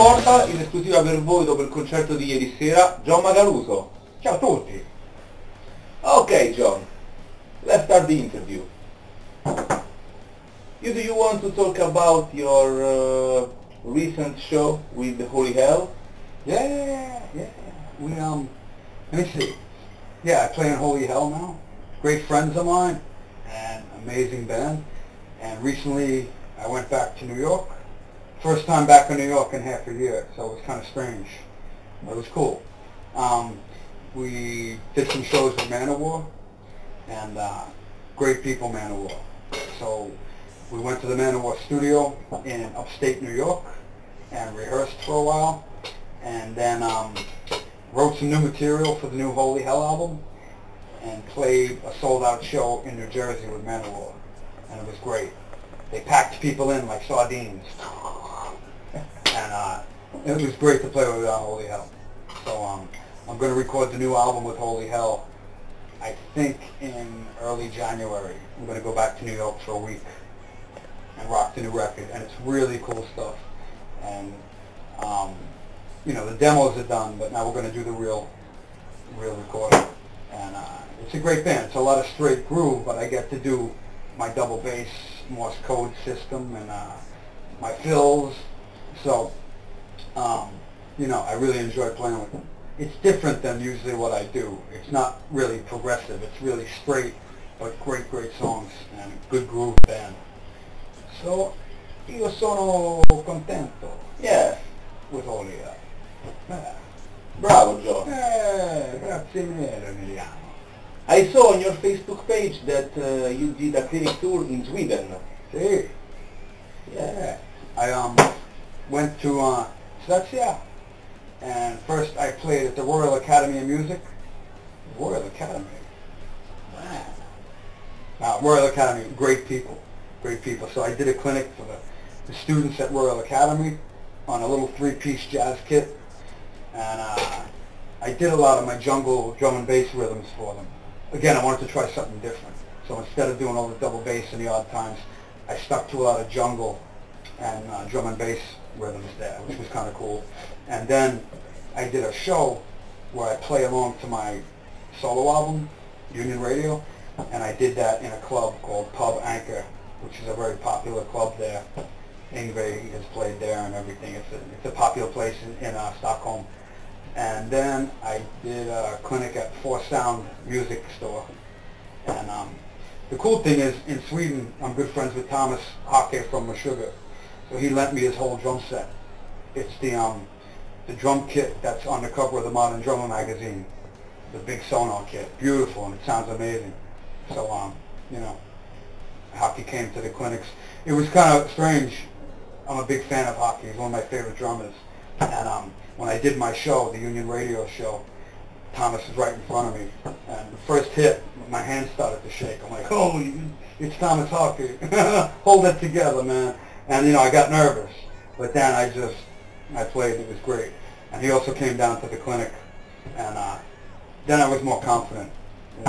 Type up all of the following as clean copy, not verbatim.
Grooveportal, in esclusiva per voi dopo il concerto di ieri sera, John Macaluso. Ciao a tutti. Okay, John, let's start the interview. Do you want to talk about your recent show with the Holy Hell? Yeah. We let me see. Yeah, I play in Holy Hell now. Great friends of mine, and amazing band. And recently, I went back to New York. First time back in New York in half a year, so it was kind of strange. But it was cool. We did some shows with Manowar, and great people, Manowar. So we went to the Manowar studio in upstate New York and rehearsed for a while, and then wrote some new material for the new Holy Hell album, and played a sold-out show in New Jersey with Manowar, and it was great. They packed people in like sardines, and it was great to play with Holy Hell. So I'm going to record the new album with Holy Hell, I think in early January. I'm going to go back to New York for a week and rock the new record, and it's really cool stuff. And the demos are done, but now we're going to do the real recording. And it's a great band. It's a lot of straight groove, but I get to do my double bass Morse code system and my fills. So, I really enjoy playing with them. It's different than usually what I do. It's not really progressive. It's really straight, but great songs and good groove band. So, io sono contento. Yes. With Holy Hell. Bravo, John. Grazie mille, Emiliano. I saw on your Facebook page that you did a clinic tour in Sweden. See? Yeah. I went to Svezia, and first I played at the Royal Academy of Music. Royal Academy? Wow. Royal Academy, great people. So I did a clinic for the students at Royal Academy on a little 3-piece jazz kit, and I did a lot of my jungle drum and bass rhythms for them. Again, I wanted to try something different. So instead of doing all the double bass and the odd times, I stuck to a lot of jungle and drum and bass rhythms there, which was kind of cool. And then I did a show where I play along to my solo album, Union Radio, and I did that in a club called Pub Anchor, which is a very popular club there. Ingve has played there and everything. It's a popular place in Stockholm. And then I did a clinic at Four Sound Music Store. And the cool thing is, in Sweden, I'm good friends with Thomas Hake from Meshuggah. So he lent me his whole drum set. It's the drum kit that's on the cover of the Modern Drummer magazine, the big sonar kit. Beautiful, and it sounds amazing. So, Hake came to the clinics. It was kind of strange. I'm a big fan of Hake. He's one of my favorite drummers. And when I did my show, the Union Radio show, Thomas was right in front of me. And the first hit, my hands started to shake. I'm like, oh, it's Thomas Hake. Hold it together, man. And, I got nervous. But then I played. It was great. And he also came down to the clinic. And then I was more confident. And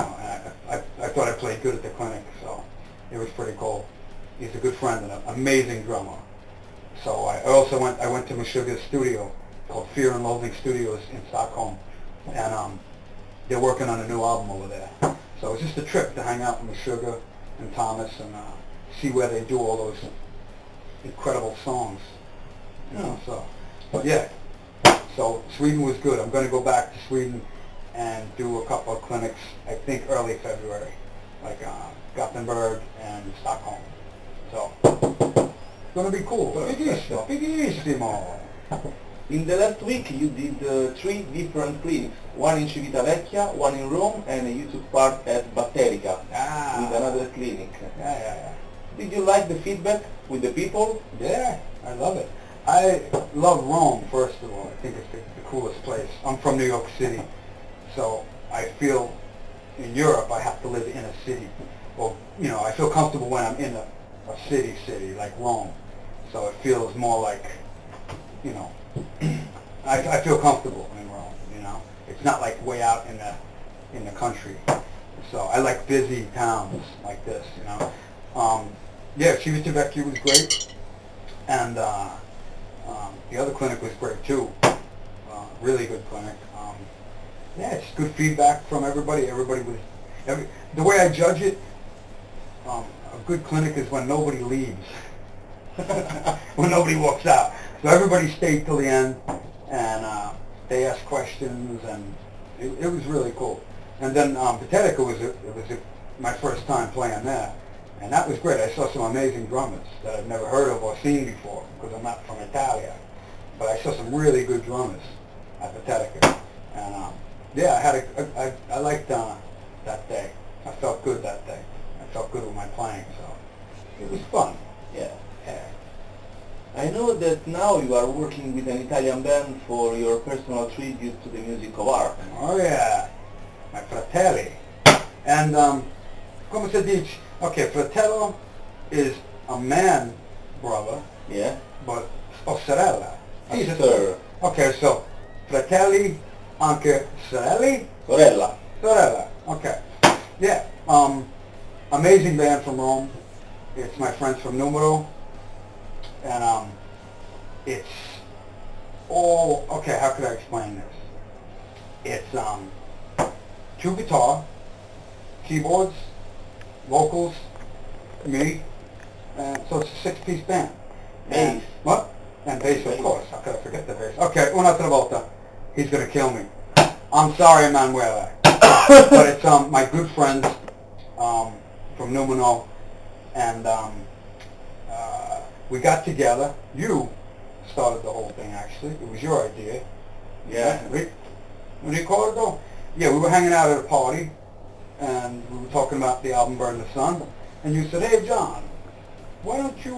I thought I played good at the clinic. So it was pretty cool. He's a good friend and an amazing drummer. So I went to Meshuggah's studio called Fear and Loathing Studios in Stockholm, and they're working on a new album over there. So it was just a trip to hang out with Meshuggah and Thomas and see where they do all those incredible songs. But yeah. So Sweden was good. I'm going to go back to Sweden and do a couple of clinics, I think early February, like Gothenburg and Stockholm. So it's going to be cool. Bigissimo. In the last week you did 3 different clinics, one in Civitavecchia, one in Rome, and you took part at Batterika with another clinic. Yeah. Did you like the feedback with the people? Yeah, I love it. I love Rome, first of all. I think it's the coolest place. I'm from New York City, so I feel in Europe I have to live in a city. Well, I feel comfortable when I'm in a city like Rome. So it feels more like, I feel comfortable in Rome, It's not like way out in the country. So I like busy towns like this, Yeah, Civitavecchia was great. And the other clinic was great too. Really good clinic. Yeah, it's good feedback from everybody. The way I judge it, a good clinic is when nobody leaves, when nobody walks out. So everybody stayed till the end, and they asked questions, and it was really cool. And then Batterika was my first time playing there, and that was great. I saw some amazing drummers that I've never heard of or seen before because I'm not from Italia, but I saw some really good drummers at Batterika, and yeah, I liked that day. I felt good that day. I felt good with my playing, so it was fun. Yeah. I know that now you are working with an Italian band for your personal tribute to the music of art. Oh yeah, my fratelli. And come si dice? Okay, fratello is a man brother. Yeah. But sorella. Sister. Okay, so fratelli, anche sorelli. Sorella. Sorella. Okay. Yeah. Amazing band from Rome. It's my friends from Numero. And it's all, okay, how could I explain this? It's 2 guitar, keyboards, vocals, me, and so it's a 6-piece band. Bass. What? And bass, of course. How could I forget the bass? Okay, un'altra volta. He's going to kill me. I'm sorry, Emanuele. But it's my good friends from Numero, and we got together. You started the whole thing, actually. It was your idea. Yeah. Ricordo? Yeah, we were hanging out at a party, and we were talking about the album Burn the Sun, and you said, hey, John, why don't you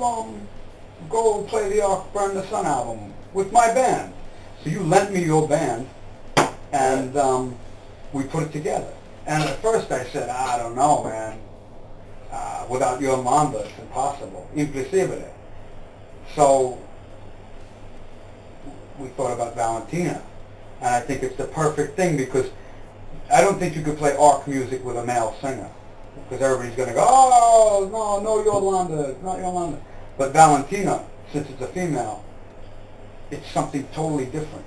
go play the Burn the Sun album with my band? So you lent me your band, and we put it together. And at first I said, I don't know, man. Without your mamba, it's impossible. Impossibile. So we thought about Valentina, and I think it's the perfect thing because I don't think you could play arc music with a male singer because everybody's going to go, oh, no Yolanda, it's not Yolanda. But Valentina, since it's a female, it's something totally different,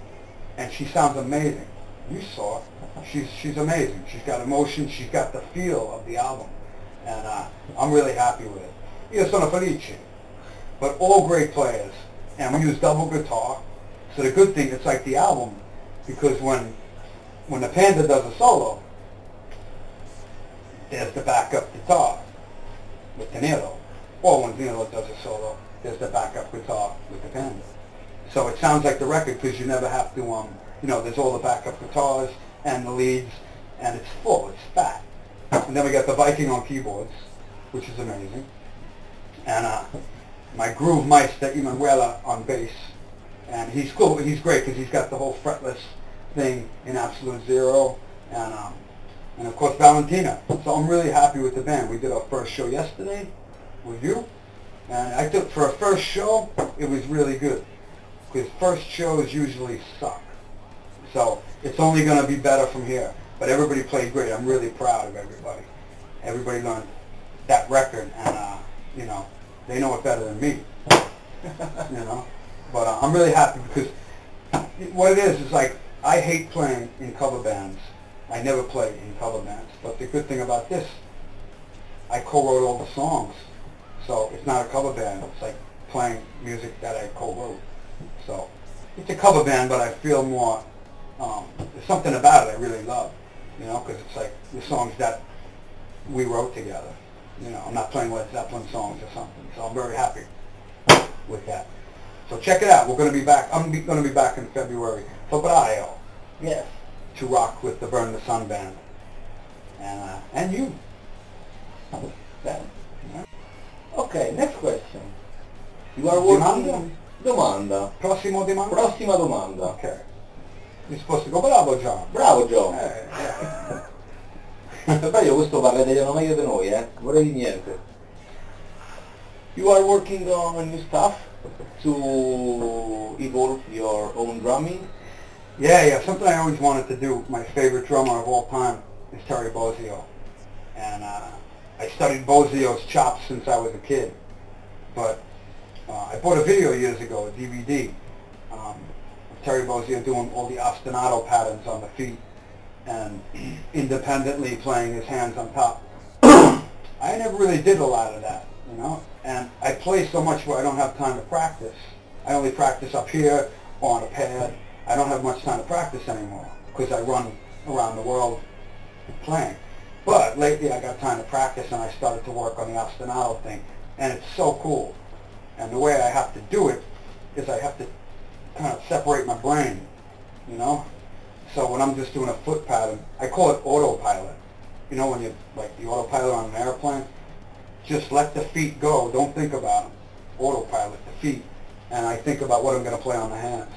and she sounds amazing. You saw her. She's amazing. She's got emotion. She's got the feel of the album, and I'm really happy with it. Io sono felice. But all great players, and we use double guitar. So the good thing, it's like the album, because when the Panda does a solo, there's the backup guitar with the Nero. Or when Nero does a solo, there's the backup guitar with the Panda. So it sounds like the record because you never have to, there's all the backup guitars and the leads, and it's full, it's fat. And then we got the Viking on keyboards, which is amazing. And my groove meister, Emanuele, on bass. And he's cool, he's great because he's got the whole fretless thing in absolute zero. And of course Valentina. So I'm really happy with the band. We did our first show yesterday with you. And I think for a first show, it was really good. Because first shows usually suck. So it's only going to be better from here. But everybody played great. I'm really proud of everybody. Everybody learned that record, and they know it better than me. But I'm really happy because what it is like I hate playing in cover bands. I never play in cover bands. But the good thing about this, I co-wrote all the songs, so it's not a cover band. It's like playing music that I co-wrote. So it's a cover band, but I feel more. There's something about it I really love, because it's like the songs that we wrote together. I'm not playing Led Zeppelin songs or something, so I'm very happy with that. So check it out. We're going to be back. I'm going to be back in February. Febbraio. Yes. To rock with the Burn the Sun band. And you. Yeah. Okay, next question. You are working... Domanda. Prossima domanda? Prossima domanda. Ok. You're supposed to go, bravo John. Bravo John. Io questo parla italiano meglio di noi, vorrei di niente. You are working on new stuff to evolve your own drumming? Yeah, something I always wanted to do. My favorite drummer of all time is Terry Bozzio. And I studied Bozzio's chops since I was a kid. But I bought a video years ago, a DVD, Terry Bozzio doing all the ostinato patterns on the feet and independently playing his hands on top. I never really did a lot of that, you know, and I play so much where I don't have time to practice. I only practice up here or on a pad. I don't have much time to practice anymore because I run around the world playing. But lately I got time to practice and I started to work on the ostinato thing, and it's so cool. And the way I have to do it is I have to kind of separate my brain, you know? So when I'm just doing a foot pattern, I call it autopilot. You know when you, like the autopilot on an airplane? Just let the feet go, don't think about them. Autopilot, the feet. And I think about what I'm going to play on the hands.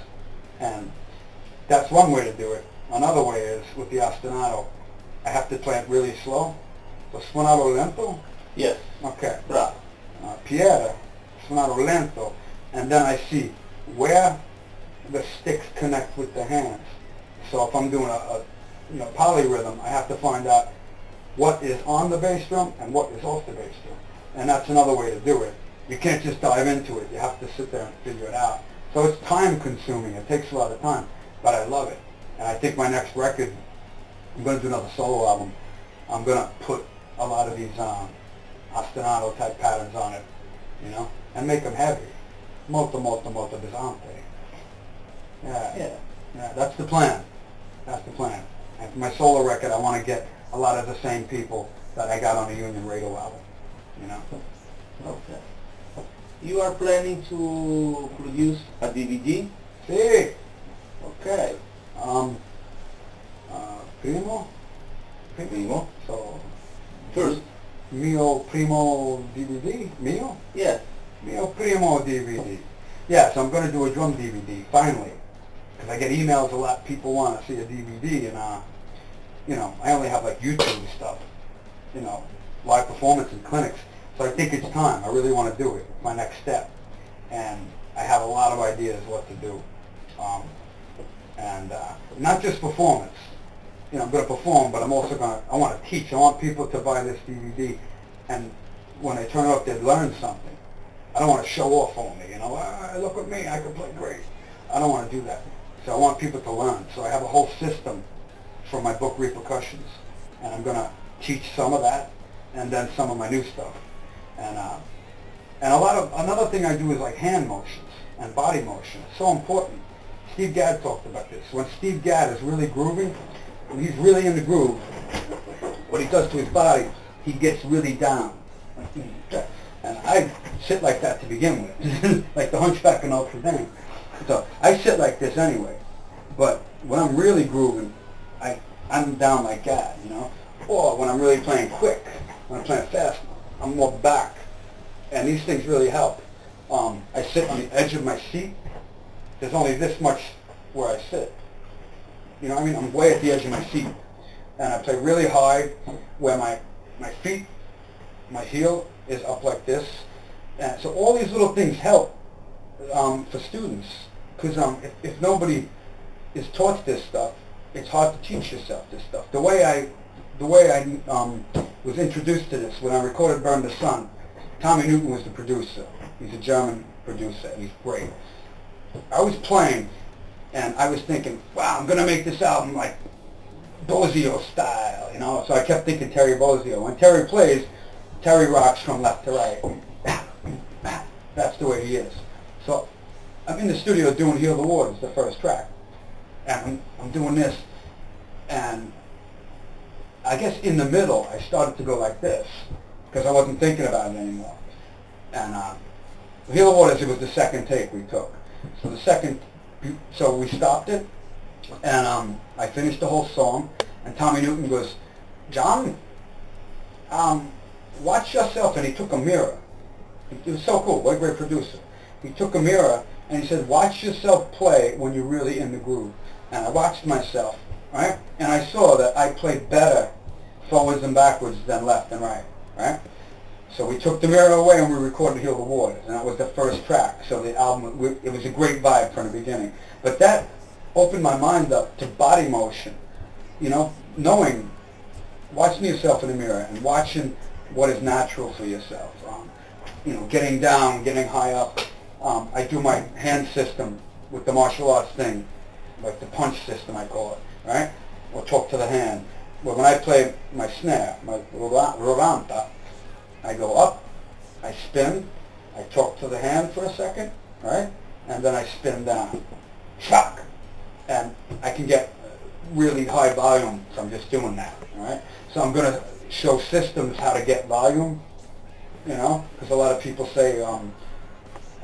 And that's one way to do it. Another way is with the ostinato. I have to play it really slow. So suonato lento? Yes. Okay. Bravo. Piede, suonato lento. And then I see where the sticks connect with the hands. So if I'm doing a polyrhythm, I have to find out what is on the bass drum and what is off the bass drum. And that's another way to do it. You can't just dive into it. You have to sit there and figure it out. So it's time consuming. It takes a lot of time, but I love it. And I think my next record, I'm going to do another solo album. I'm going to put a lot of these ostinato type patterns on it, you know, and make them heavy. Molto pesante. Yeah, that's the plan. That's the plan. And for my solo record, I want to get a lot of the same people that I got on the Union Radio album, you know. Okay. You are planning to produce a DVD? Sí. Okay. Primo. So, First. Mio primo DVD? Mio? Yes. Mio primo DVD. Yeah, so I'm going to do a drum DVD, finally. Because I get emails a lot, people want to see a DVD, and, you know, I only have like YouTube stuff, you know, live performance and clinics. So I think it's time. I really want to do it. It's my next step. And I have a lot of ideas what to do. Not just performance. You know, I'm going to perform, but I'm also going to, I want to teach. I want people to buy this DVD, and when they turn it up, they learn something. I don't want to show off only, you know, look at me, I can play great. I don't want to do that. So I want people to learn. So I have a whole system for my book, Repercussions, and I'm going to teach some of that, and then some of my new stuff. And another thing I do is like hand motions and body motion. It's so important. Steve Gadd talked about this. When Steve Gadd is really grooving, when he's really in the groove, what he does to his body, he gets really down. And I sit like that to begin with, like the Hunchback of Notre Dame. So I sit like this anyway. But when I'm really grooving, I'm down like that, you know. Or when I'm really playing quick, when I'm playing fast, I'm more back. And these things really help. I sit on the edge of my seat. There's only this much where I sit. You know what I mean? I'm way at the edge of my seat. And I play really high where my feet, my heel is up like this. And so all these little things help for students. Because if nobody is taught this stuff, it's hard to teach yourself this stuff. The way I was introduced to this when I recorded Burn the Sun, Tommy Newton was the producer. He's a German producer, and he's great. I was playing, and I was thinking, wow, I'm going to make this album like Bozzio style, you know? So I kept thinking Terry Bozzio. When Terry plays, Terry rocks from left to right. That's the way he is. So I'm in the studio doing Heal the Waters, the first track. And I'm doing this, and I guess in the middle, I started to go like this, because I wasn't thinking about it anymore. And Heal the Waters, it was the second take we took. So we stopped it, and I finished the whole song, and Tommy Newton goes, John, watch yourself, and he took a mirror. It was so cool, what a great producer. He took a mirror, and he said, watch yourself play when you're really in the groove. And I watched myself, right? And I saw that I played better forwards and backwards than left and right, right? So we took the mirror away and we recorded Heal the Waters, and that was the first track. So the album, it was a great vibe from the beginning. But that opened my mind up to body motion, you know, knowing, watching yourself in the mirror and watching what is natural for yourself. You know, getting down, getting high up. I do my hand system with the martial arts thing, like the punch system I call it, right? Or talk to the hand. Well, when I play my snare, my rodanta, I go up, I spin, I talk to the hand for a second, right? And then I spin down. Shock! And I can get really high volume from just doing that, all right? So I'm going to show systems how to get volume, you know, because a lot of people say,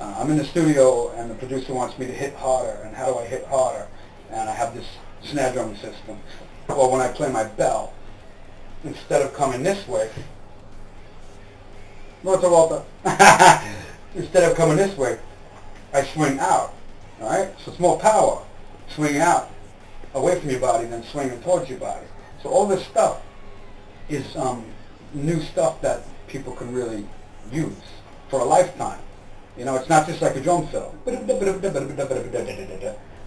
I'm in the studio and the producer wants me to hit harder, and how do I hit harder? And I have this snare drum system. Well, when I play my bell, instead of coming this way, instead of coming this way, I swing out, all right? So it's more power swinging out away from your body than swinging towards your body. So all this stuff is new stuff that people can really use for a lifetime. You know, it's not just like a drum fill.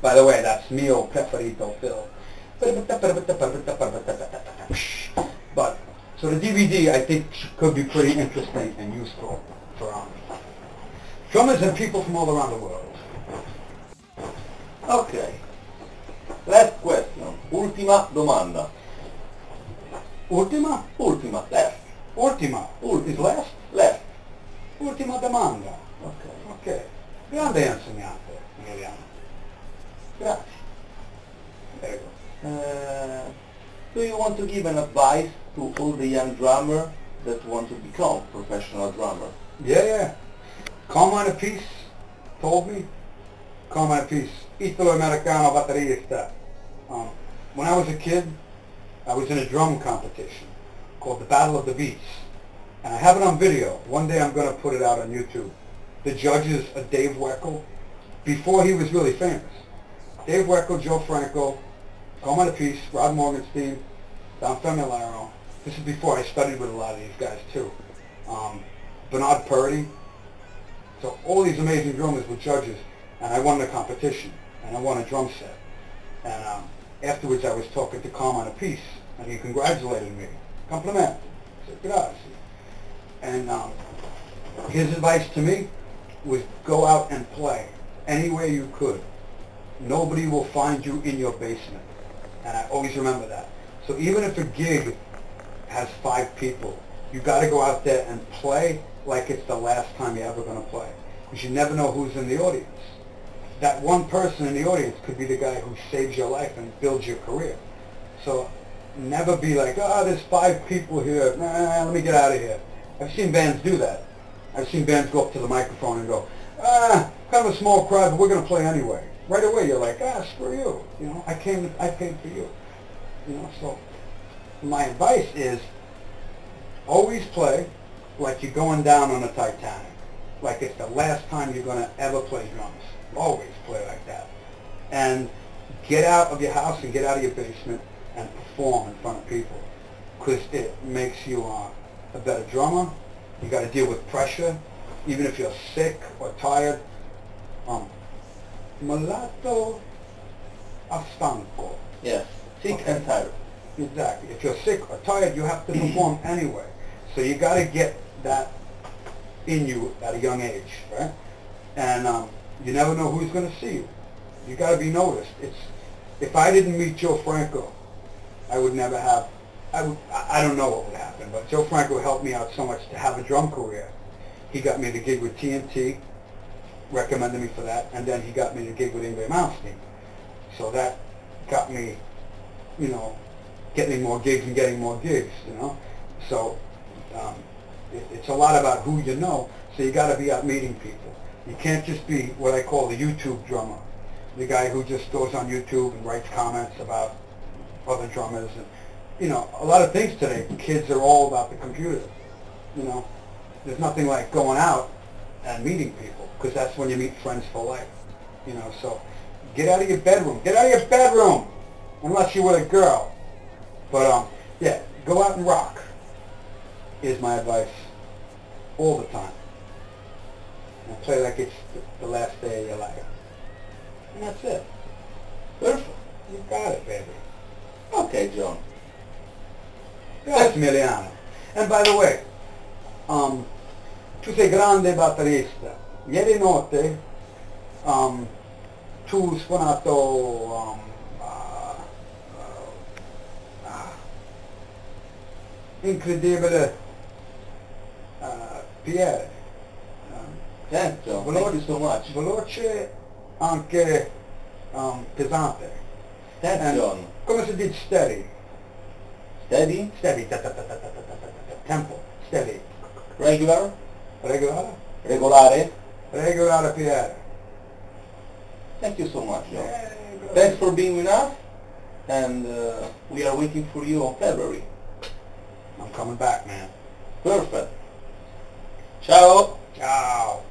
By the way, that's mio preferito fill. But, so the DVD I think could be pretty interesting and useful for drummers and people from all around the world. Okay. Last question. Ultima domanda. Ultima? Ultima. Last. Ultima. Is last? Last. Ultima domanda. Okay. Ok. Grande insegnante, Emiliano. Grazie. There you go. Do you want to give an advice to all the young drummers that want to become professional drummers? Yeah. Carmine Peace told me. Carmine Peace. Italo-americano batterista. When I was a kid, I was in a drum competition called the Battle of the Beats. And I have it on video. One day I'm going to put it out on YouTube. The judges are Dave Weckl, before he was really famous. Dave Weckl, Joe Franco, Carmine Peace, Rod Morgenstein, Don Familaro. This is before I studied with a lot of these guys too. Bernard Purdy. So all these amazing drummers were judges, and I won the competition, and I won a drum set. And afterwards I was talking to Carmine Peace, and he congratulated me. Compliment. I said, grazie. And his advice to me was go out and play anywhere you could. Nobody will find you in your basement. And I always remember that. So even if a gig has 5 people, you got to go out there and play like it's the last time you're ever going to play. Because you never know who's in the audience. That one person in the audience could be the guy who saves your life and builds your career. So never be like, there's 5 people here. Nah, let me get out of here. I've seen bands do that. I've seen bands go up to the microphone and go, kind of a small crowd, but we're going to play anyway. Right away you're like, screw you. You know, I paid for you. You know, so my advice is always play like you're going down on a Titanic. Like it's the last time you're going to ever play drums. Always play like that. And get out of your house and get out of your basement and perform in front of people. Because it makes you a better drummer. You got to deal with pressure, even if you're sick or tired. Malato a stanco. Yes, sick and tired. Exactly. If you're sick or tired, you have to perform anyway. So you got to get that in you at a young age, right? And you never know who's going to see you. You got to be noticed. If I didn't meet Joe Franco, I would never have. I don't know what would happen, but Joe Franco helped me out so much to have a drum career. He got me the gig with TNT, recommended me for that, and then he got me the gig with Ingve Malmsteen. So that got me, you know, getting more gigs and getting more gigs, you know. So it's a lot about who you know, so you got to be out meeting people. You can't just be what I call the YouTube drummer, the guy who just goes on YouTube and writes comments about other drummers. And, you know, a lot of things today, kids are all about the computer, you know. There's nothing like going out and meeting people, because that's when you meet friends for life, you know. So get out of your bedroom. Get out of your bedroom, unless you're with a girl. But, yeah, go out and rock is my advice all the time. And play like it's the last day of your life. And that's it. Perfect. You got it, baby. Okay, John. Grazie, Emiliano. And by the way, tu sei grande batterista. Ieri notte tu suonato incredibile Pierre. Certo, thank you so much. Veloce, anche pesante. Thanks, And John. come si dice steady? Steady? Steady, tempo, steady. Regular? Regolare? Regolare? Regolare Pierre. Thank you so much, John. Thanks for being with us, and we are waiting for you on February. I'm coming back, man. Perfect. Ciao! Ciao.